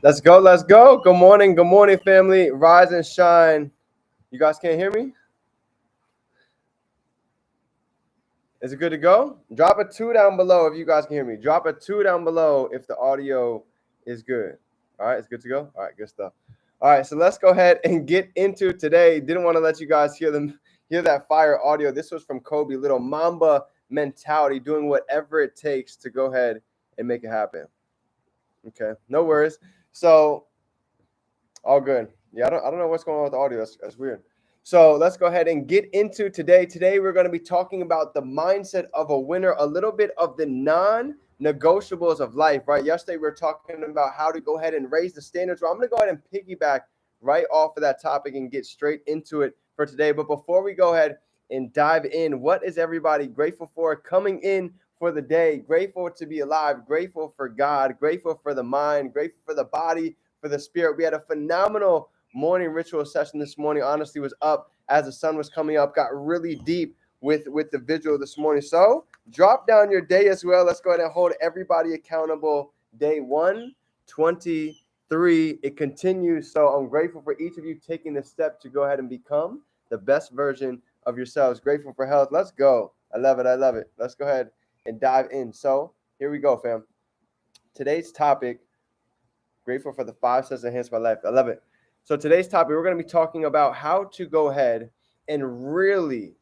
Let's go. Let's go. Good morning, family. Rise and shine. You guys can't hear me? Is it good to go? Drop a two down below if you guys can hear me. Drop a two down below if the audio is good. All right, it's good to go. All right, good stuff. All right, so let's go ahead and get into today. Didn't want to let you guys hear that fire audio. This was from Kobe, little Mamba mentality, doing whatever it takes to go ahead and make it happen. Okay, no worries. So all good. Yeah, I don't know what's going on with the audio. That's weird. So let's go ahead and get into today. Today we're going to be talking about the mindset of a winner, a little bit of the non-negotiables of life, right? Yesterday we were talking about how to go ahead and raise the standards. Well, I'm going to go ahead and piggyback right off of that topic and get straight into it for today. But before we go ahead and dive in, what is everybody grateful for coming in for the day? Grateful to be alive, grateful for God, grateful for the mind, grateful for the body, for the spirit. We had a phenomenal morning ritual session this morning. Honestly, was up as the sun was coming up, got really deep with the visual this morning. So drop down your day as well. Let's go ahead and hold everybody accountable. Day 123. It continues. So I'm grateful for each of you taking the step to go ahead and become the best version of yourselves. Grateful for health. Let's go. I love it. I love it. Let's go ahead and dive in. So here we go, fam. Today's topic, grateful for the 5 steps that enhance my life. I love it. So today's topic, we're going to be talking about how to go ahead and really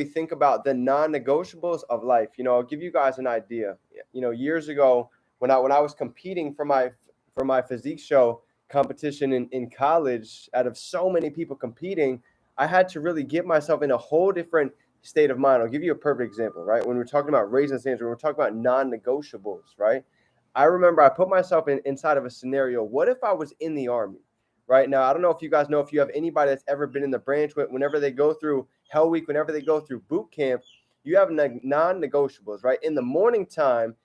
think about the non-negotiables of life. I'll give you guys an idea. Years ago when I was competing for my physique show competition in college, out of so many people competing, I had to really get myself in a whole different state of mind. I'll give you a perfect example, right? When we're talking about raising standards, when we're talking about non-negotiables, right? I remember I put myself inside of a scenario. What if I was in the Army? Right now, I don't know if you guys know, if you have anybody that's ever been in the branch, whenever they go through Hell Week, whenever they go through boot camp, you have non-negotiables, right? In the morning time,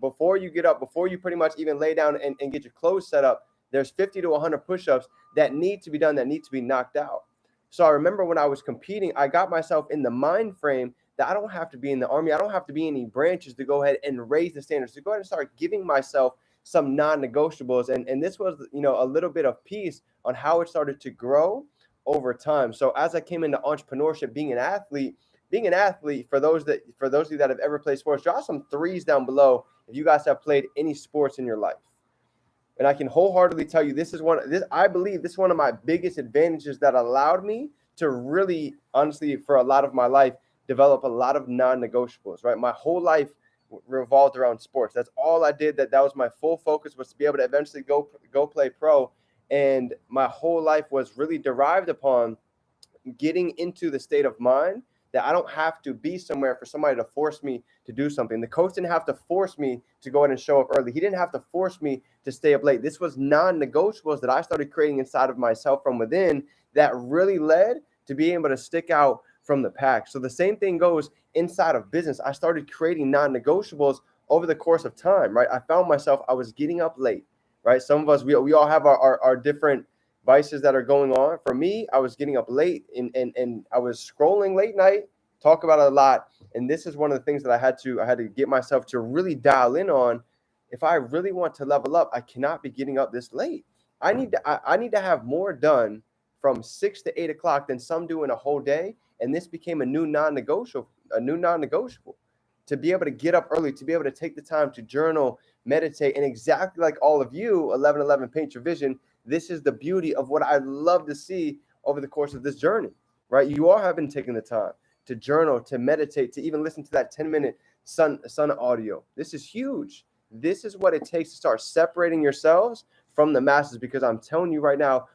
before you get up, before you pretty much even lay down and get your clothes set up, there's 50 to 100 push-ups that need to be done, that need to be knocked out. So I remember when I was competing, I got myself in the mind frame that I don't have to be in the Army. I don't have to be in any branches to go ahead and raise the standards, to go ahead and start giving myself some non-negotiables. And this was, a little bit of piece on how it started to grow over time. So as I came into entrepreneurship, being an athlete, for those of you that have ever played sports, drop some threes down below if you guys have played any sports in your life. And I can wholeheartedly tell you, I believe this is one of my biggest advantages that allowed me to really, honestly, for a lot of my life, develop a lot of non-negotiables, right? My whole life revolved around sports. That's all I did. That was my full focus, was to be able to eventually go play pro. And my whole life was really derived upon getting into the state of mind that I don't have to be somewhere for somebody to force me to do something. The coach didn't have to force me to go ahead and show up early. He didn't have to force me to stay up late. This was non-negotiables that I started creating inside of myself from within, that really led to being able to stick out from the pack. So the same thing goes inside of business. I started creating non-negotiables over the course of time, right? I found myself, I was getting up late, right? Some of us, we all have our different vices that are going on. For me, I was getting up late and I was scrolling late night, talk about it a lot. And this is one of the things that I had to get myself to really dial in on. If I really want to level up, I cannot be getting up this late. I need to have more done from 6 to 8 o'clock than some do in a whole day. And this became a new non-negotiable, to be able to get up early, to be able to take the time to journal, meditate, and exactly like all of you, 1111 Paint Your Vision, this is the beauty of what I love to see over the course of this journey, right? You all have been taking the time to journal, to meditate, to even listen to that 10-minute sun audio. This is huge. This is what it takes to start separating yourselves from the masses, because I'm telling you right now,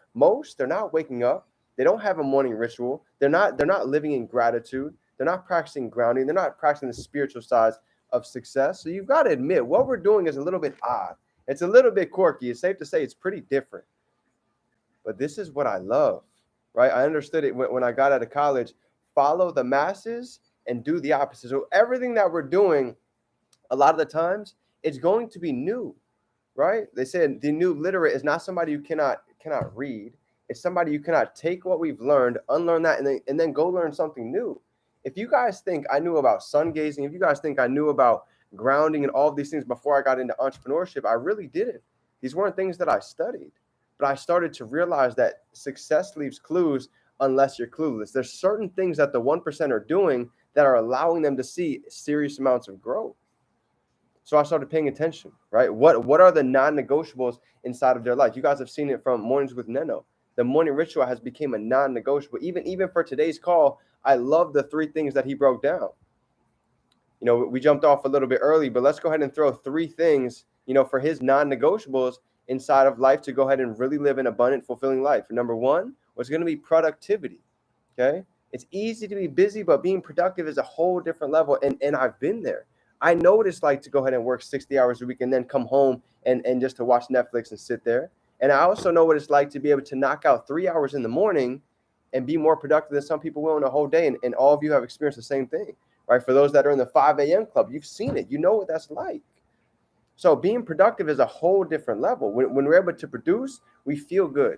they're not waking up. They don't have a morning ritual. They're not living in gratitude. They're not practicing grounding. They're not practicing the spiritual sides of success. So you've got to admit, what we're doing is a little bit odd. It's a little bit quirky. It's safe to say it's pretty different. But this is what I love, right? I understood it when I got out of college. Follow the masses and do the opposite. So everything that we're doing, a lot of the times, it's going to be new, right? They said the new literate is not somebody who cannot read. It's somebody who cannot take what we've learned, unlearn that, and then go learn something new. If you guys think I knew about sun gazing, if you guys think I knew about grounding and all of these things before I got into entrepreneurship, I really didn't. These weren't things that I studied, but I started to realize that success leaves clues unless you're clueless. There's certain things that the 1% are doing that are allowing them to see serious amounts of growth. So I started paying attention, right? What are the non-negotiables inside of their life? You guys have seen it from Mornings with Neno. The morning ritual has become a non-negotiable. Even for today's call, I love the 3 things that he broke down. We jumped off a little bit early, but let's go ahead and throw 3 things, for his non-negotiables inside of life to go ahead and really live an abundant, fulfilling life. Number 1 was going to be productivity. Okay. It's easy to be busy, but being productive is a whole different level. And I've been there. I know what it's like to go ahead and work 60 hours a week and then come home and just to watch Netflix and sit there. And I also know what it's like to be able to knock out 3 hours in the morning and be more productive than some people will in a whole day. And all of you have experienced the same thing, right? For those that are in the 5 a.m. club, you've seen it. You know what that's like. So being productive is a whole different level. When we're able to produce, we feel good.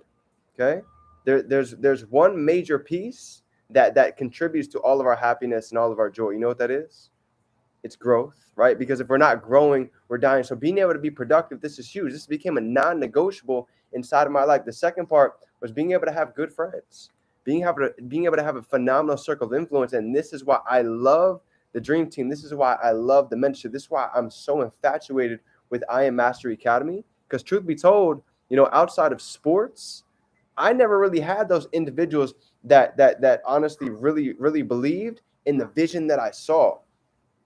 Okay. There's one major piece that contributes to all of our happiness and all of our joy. You know what that is? It's growth, right? Because if we're not growing, we're dying. So being able to be productive, this is huge. This became a non-negotiable inside of my life. The second part was being able to have good friends, being able to have a phenomenal circle of influence. And this is why I love the Dream Team. This is why I love the mentorship. This is why I'm so infatuated with I Am Mastery Academy. Because truth be told, outside of sports, I never really had those individuals that honestly really believed in the vision that I saw.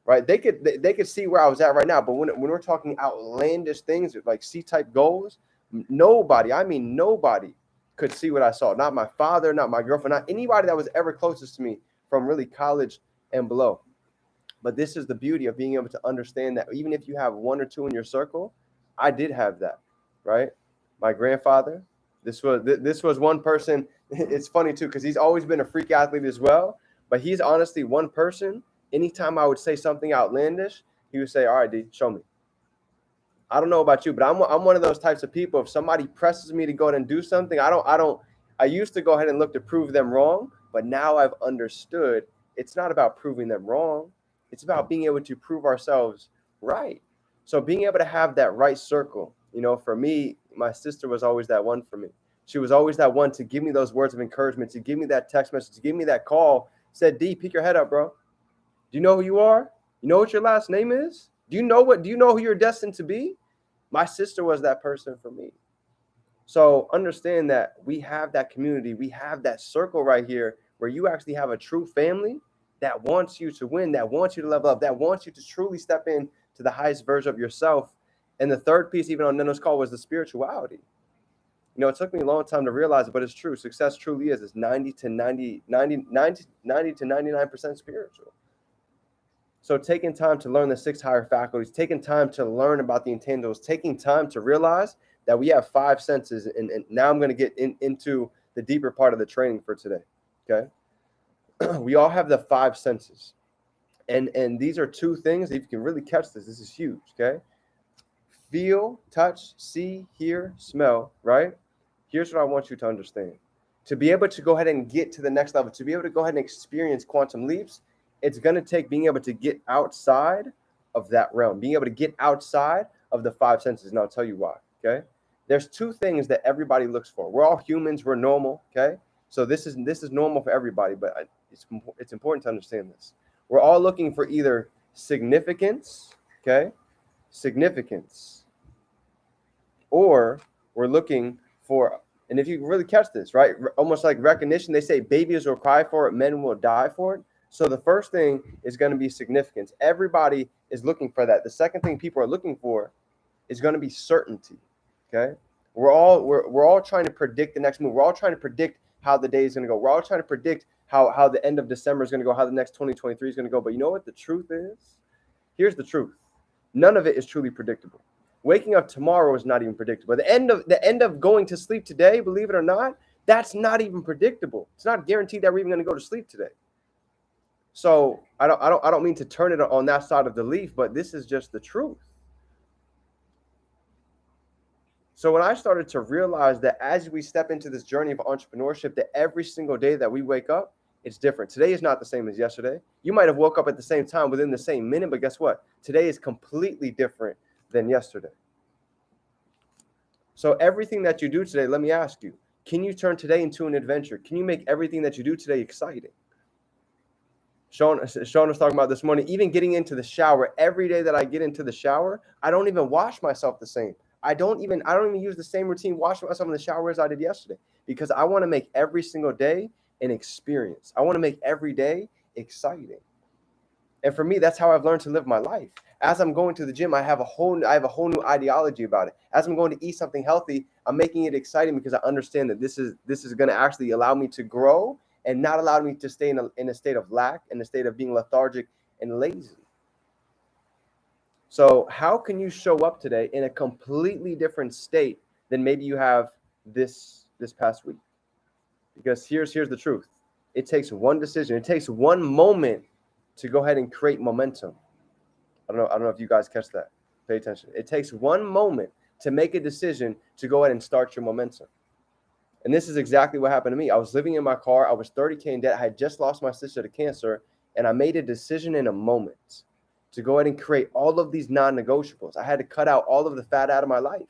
Right? They could see where I was at right now, but when we're talking outlandish things like C-type goals, nobody could see what I saw. Not my father, not my girlfriend, not anybody that was ever closest to me from really college and below. But this is the beauty of being able to understand that even if you have 1 or 2 in your circle, I did have that, right? My grandfather, this was one person. It's funny too, because he's always been a freak athlete as well, but he's honestly one person. Anytime I would say something outlandish, he would say, "All right, D, show me." I don't know about you, but I'm one of those types of people. If somebody presses me to go ahead and do something, I used to go ahead and look to prove them wrong, but now I've understood it's not about proving them wrong. It's about being able to prove ourselves right. So being able to have that right circle, for me, my sister was always that one for me. She was always that one to give me those words of encouragement, to give me that text message, to give me that call, said, "D, pick your head up, bro. Do you know who you are? You know what your last name is? Do you know who you're destined to be?" My sister was that person for me. So understand that we have that community. We have that circle right here where you actually have a true family that wants you to win, that wants you to level up, that wants you to truly step in to the highest version of yourself. And the third piece, even on Neno's call, was the spirituality. It took me a long time to realize it, but it's true. Success truly is. It's 90 to 99% spiritual. So taking time to learn the 6 higher faculties, taking time to learn about the intangibles, taking time to realize that we have 5 senses. And now I'm going to get into the deeper part of the training for today. Okay. We all have the 5 senses. And these are 2 things. If you can really catch this is huge. Okay. Feel, touch, see, hear, smell, right? Here's what I want you to understand. To be able to go ahead and get to the next level, to be able to go ahead and experience quantum leaps, it's going to take being able to get outside of that realm, being able to get outside of the 5 senses. And I'll tell you why. Okay. There's 2 things that everybody looks for. We're all humans. We're normal. Okay. So this is normal for everybody, but it's important to understand this. We're all looking for either significance. Okay. Significance. Or we're looking for, and if you really catch this, right, almost like recognition, they say babies will cry for it, men will die for it. So the first thing is going to be significance. Everybody is looking for that. The second thing people are looking for is going to be certainty. Okay. We're all trying to predict the next move. We're all trying to predict how the day is going to go. We're all trying to predict how the end of December is going to go, how the next 2023 is going to go. But you know what the truth is? Here's the truth. None of it is truly predictable. Waking up tomorrow is not even predictable. The end of going to sleep today, believe it or not, that's not even predictable. It's not guaranteed that we're even going to go to sleep today. So I don't mean to turn it on that side of the leaf, but this is just the truth. So when I started to realize that as we step into this journey of entrepreneurship, that every single day that we wake up, it's different. Today is not the same as yesterday. You might have woke up at the same time within the same minute, but guess what? Today is completely different than yesterday. So everything that you do today, let me ask you, can you turn today into an adventure? Can you make everything that you do today exciting? Sean was talking about this morning, even getting into the shower. Every day that I get into the shower, I don't even wash myself the same. I don't even use the same routine washing myself in the shower as I did yesterday, because I want to make every single day an experience. I want to make every day exciting. And for me, that's how I've learned to live my life. As I'm going to the gym, I have a whole new ideology about it. As I'm going to eat something healthy, I'm making it exciting because I understand that this is going to actually allow me to grow and not allow me to stay in a state of lack, in a state of being lethargic and lazy. So how can you show up today in a completely different state than maybe you have this past week? Because here's the truth. It takes one decision. It takes one moment to go ahead and create momentum. I don't know if you guys catch that. Pay attention. It takes one moment to make a decision to go ahead and start your momentum. And this is exactly what happened to me. I was living in my car. I was 30K in debt. I had just lost my sister to cancer. And I made a decision in a moment to go ahead and create all of these non-negotiables. I had to cut out all of the fat out of my life.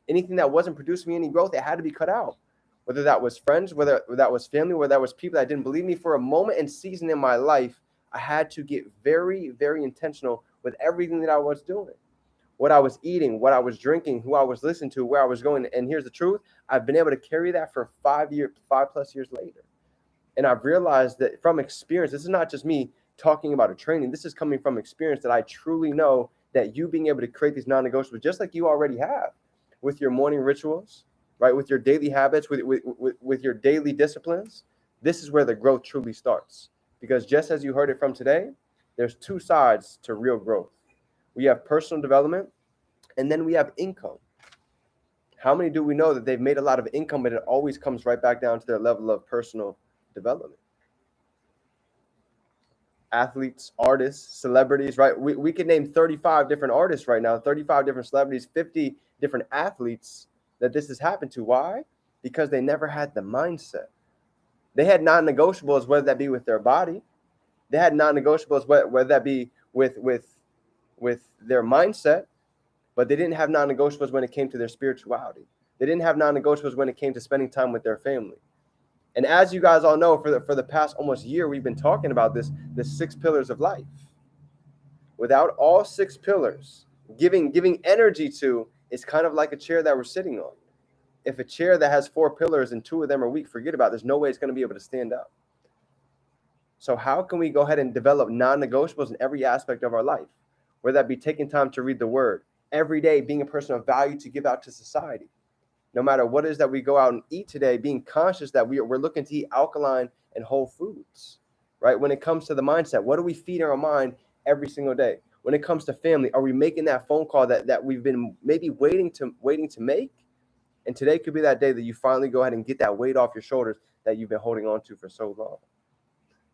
Anything that wasn't producing me any growth, it had to be cut out. Whether that was friends, whether that was family, whether that was people that didn't believe me. For a moment and season in my life, I had to get very, very intentional with everything that I was doing. What I was eating, what I was drinking, who I was listening to, where I was going. And here's the truth. I've been able to carry that for 5+ years later. And I've realized that from experience, this is not just me talking about a training. This is coming from experience, that I truly know that you being able to create these non-negotiables, just like you already have with your morning rituals, right? With your daily habits, with your daily disciplines, this is where the growth truly starts. Because just as you heard it from today, there's two sides to real growth. We have personal development, and then we have income. How many do we know that they've made a lot of income, but it always comes right back down to their level of personal development? Athletes, artists, celebrities, right? We can name 35 different artists right now, 35 different celebrities, 50 different athletes that this has happened to. Why? Because they never had the mindset. They had non-negotiables, whether that be with their body. They had non-negotiables, whether that be with their mindset, but they didn't have non-negotiables when it came to their spirituality. They didn't have non-negotiables when it came to spending time with their family. And as you guys all know, for the past almost year, we've been talking about the 6 pillars of life. Without all 6 pillars, giving energy to is kind of like a chair that we're sitting on. If a chair that has 4 pillars and 2 of them are weak, forget about it. There's no way it's going to be able to stand up. So how can we go ahead and develop non-negotiables in every aspect of our life? Whether that be taking time to read the word, every day being a person of value to give out to society. No matter what it is that we go out and eat today, being conscious that we're looking to eat alkaline and whole foods, right? When it comes to the mindset, what do we feed our mind every single day? When it comes to family, are we making that phone call that we've been maybe waiting to make? And today could be that day that you finally go ahead and get that weight off your shoulders that you've been holding on to for so long.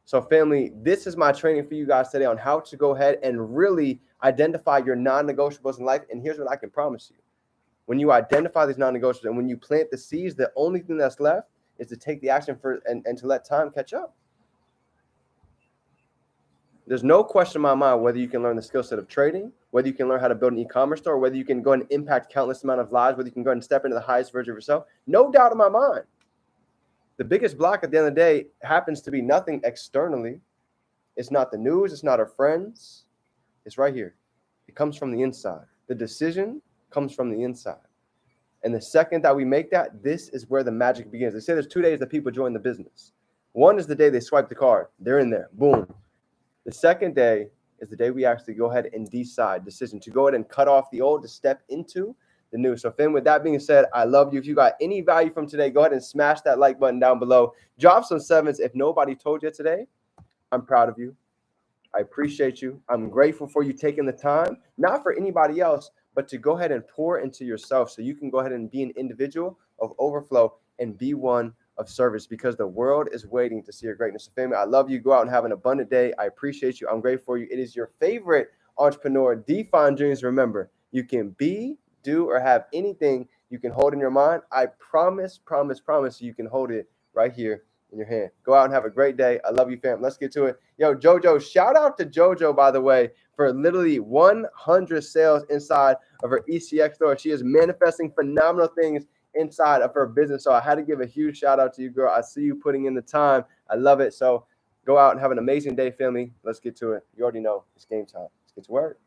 So family, this is my training for you guys today on how to go ahead and really identify your non-negotiables in life. And here's what I can promise you. When you identify these non-negotiables and when you plant the seeds, the only thing that's left is to take the action and to let time catch up. There's no question in my mind whether you can learn the skill set of trading, whether you can learn how to build an e-commerce store, whether you can go and impact countless amount of lives, whether you can go and step into the highest version of yourself. No doubt in my mind. The biggest block at the end of the day happens to be nothing externally. It's not the news. It's not our friends. It's right here. It comes from the inside. The decision comes from the inside. And the second that we make that, this is where the magic begins. They say there's 2 days that people join the business. One is the day they swipe the card. They're in there. Boom. The second day is the day we actually go ahead and decision to go ahead and cut off the old to step into the new. So Finn, with that being said, I love you. If you got any value from today, go ahead and smash that like button down below. Drop some 7s. If nobody told you today, I'm proud of you. I appreciate you. I'm grateful for you taking the time, not for anybody else, but to go ahead and pour into yourself so you can go ahead and be an individual of overflow and be one of service, because the world is waiting to see your greatness. So family, I love you. Go out and have an abundant day. I appreciate you. I'm grateful for you. It is your favorite entrepreneur, Define Dreams. Remember, you can be, do, or have anything you can hold in your mind. I promise you can hold it right here in your hand. Go out and have a great day. I love you, fam. Let's get to it. Yo, JoJo, shout out to JoJo, by the way, for literally 100 sales inside of her ECX store. She is manifesting phenomenal things inside of her business. So I had to give a huge shout out to you, girl. I see you putting in the time. I love it. So go out and have an amazing day, family. Let's get to it. You already know it's game time. Let's get to work.